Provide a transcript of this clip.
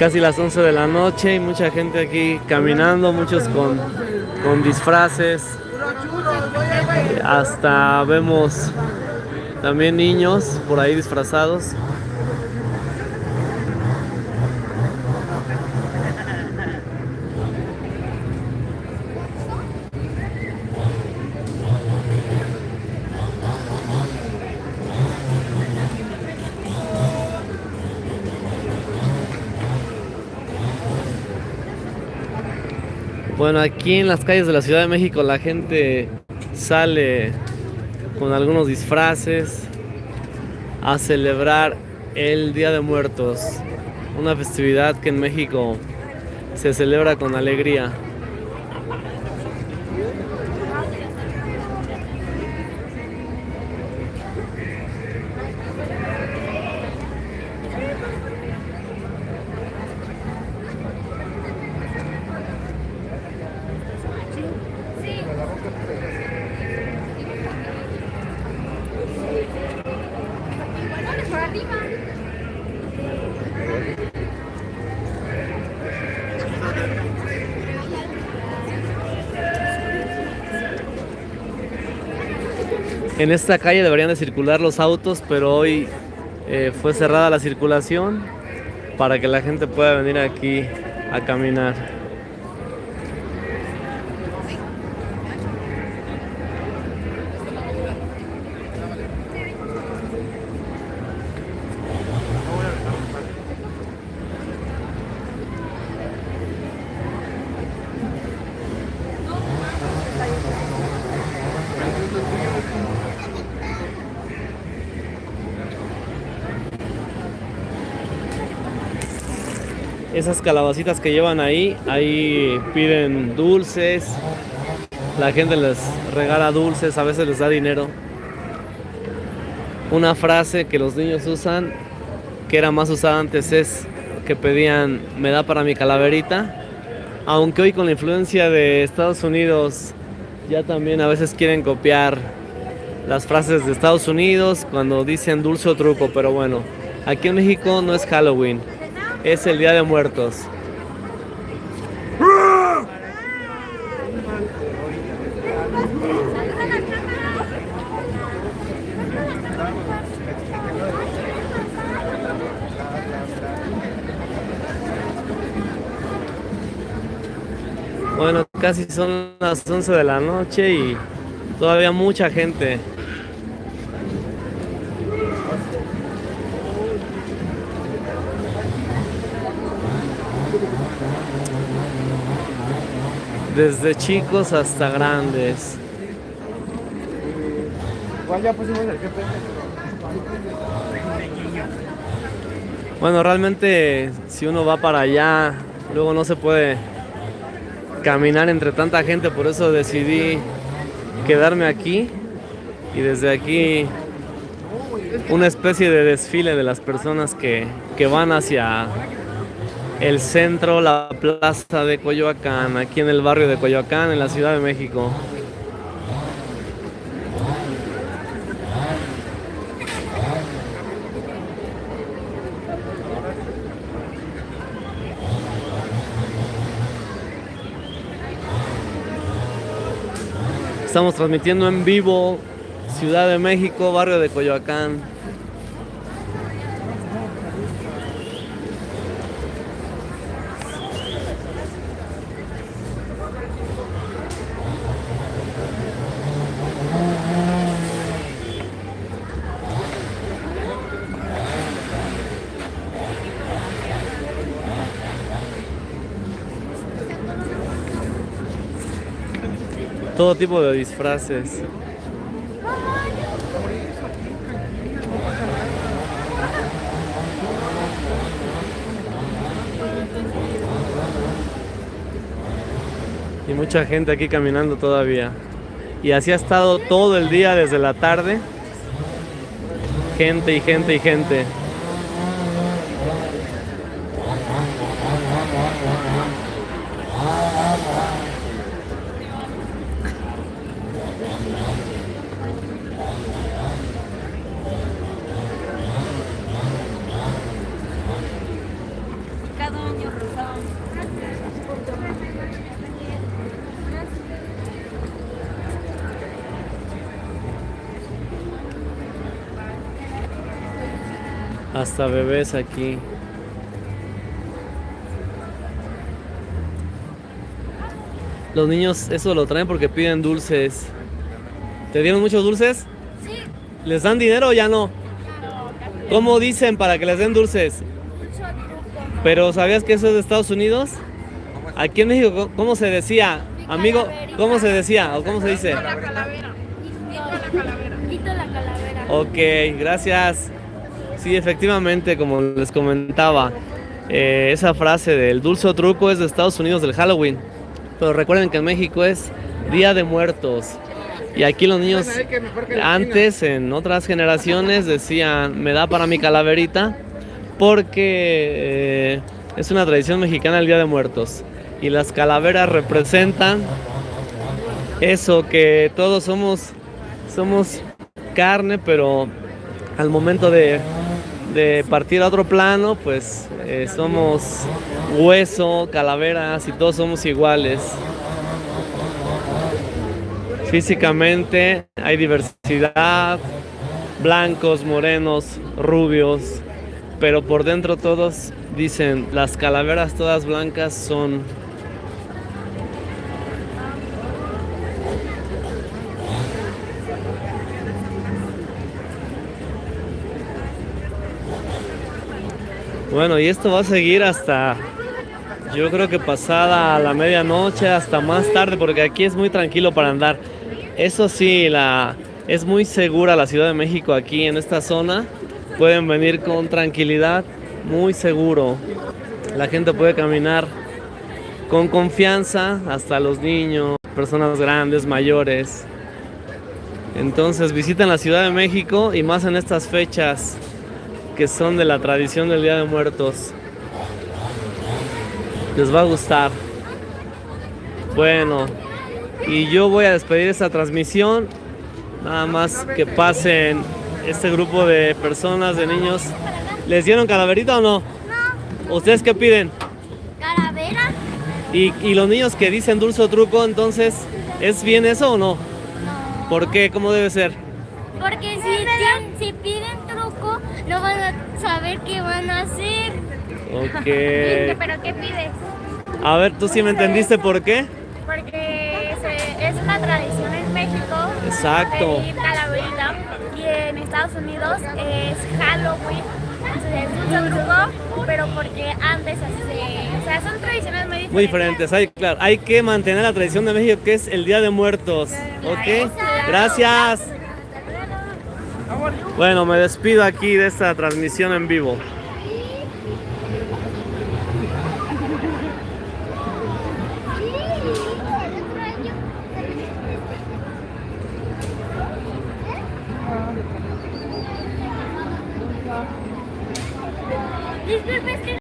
Casi las 11 de la noche y mucha gente aquí caminando, muchos con disfraces. Hasta vemos también niños por ahí disfrazados. Bueno, aquí en las calles de la Ciudad de México la gente sale con algunos disfraces a celebrar el Día de Muertos, una festividad que en México se celebra con alegría. En esta calle deberían de circular los autos, pero hoy fue cerrada la circulación para que la gente pueda venir aquí a caminar. Esas calabacitas que llevan ahí piden dulces, la gente les regala dulces, a veces les da dinero. Una frase que los niños usan, que era más usada antes, es que pedían: "me da para mi calaverita", aunque hoy con la influencia de Estados Unidos ya también a veces quieren copiar las frases de Estados Unidos cuando dicen dulce o truco, pero bueno, aquí en México no es Halloween, es el Día de Muertos. Bueno, casi son las 11 de la noche y todavía mucha gente. Desde chicos hasta grandes. Bueno, realmente si uno va para allá, luego no se puede caminar entre tanta gente, por eso decidí quedarme aquí y desde aquí una especie de desfile de las personas que van hacia el centro, la plaza de Coyoacán, aquí en el barrio de Coyoacán, en la Ciudad de México. Estamos transmitiendo en vivo Ciudad de México, barrio de Coyoacán. Todo tipo de disfraces. Y mucha gente aquí caminando todavía. Y así ha estado todo el día desde la tarde. Gente y gente y gente. Hasta bebés aquí. Los niños eso lo traen porque piden dulces. ¿Te dieron muchos dulces? Sí. ¿Les dan dinero o ya no? ¿Cómo dicen para que les den dulces? Pero ¿sabías que eso es de Estados Unidos? Aquí en México, ¿cómo se decía? Amigo, ¿cómo se decía? ¿O cómo se dice? La calavera. Quito la calavera. Ok, gracias. Sí, efectivamente, como les comentaba, esa frase del dulce o truco es de Estados Unidos del Halloween. Pero recuerden que en México es Día de Muertos. Y aquí los niños antes, en otras generaciones, decían, me da para mi calaverita, porque es una tradición mexicana el Día de Muertos. Y las calaveras representan eso, que todos somos carne, pero al momento de partir a otro plano, pues somos hueso, calaveras y todos somos iguales. Físicamente hay diversidad, blancos, morenos, rubios, pero por dentro todos dicen, las calaveras todas blancas son. Bueno, y esto va a seguir hasta, yo creo que pasada la medianoche, hasta más tarde, porque aquí es muy tranquilo para andar. Eso sí, es muy segura la Ciudad de México aquí en esta zona. Pueden venir con tranquilidad, muy seguro. La gente puede caminar con confianza, hasta los niños, personas grandes, mayores. Entonces visiten la Ciudad de México y más en estas fechas que son de la tradición del Día de Muertos. Les va a gustar. Bueno, y yo voy a despedir esta transmisión. Nada más que pasen este grupo de personas, de niños. ¿Les dieron calaverita o no? No. ¿Ustedes qué piden? ¿Calavera? Y los niños que dicen dulce o truco, entonces, ¿es bien eso o no? No. ¿Por qué? ¿Cómo debe ser? Porque si piden truco, no van a saber qué van a hacer. Ok. ¿Pero qué pides? A ver, ¿tú sí me entendiste por qué? Porque es una tradición en México. Exacto. Pedir calaverita. Y en Estados Unidos es Halloween. Entonces es dulce truco, pero porque antes o sea, son tradiciones muy diferentes. Muy diferentes, claro. Hay que mantener la tradición de México, que es el Día de Muertos. ¿Ok? Gracias. Bueno, me despido aquí de esta transmisión en vivo. Disculpe,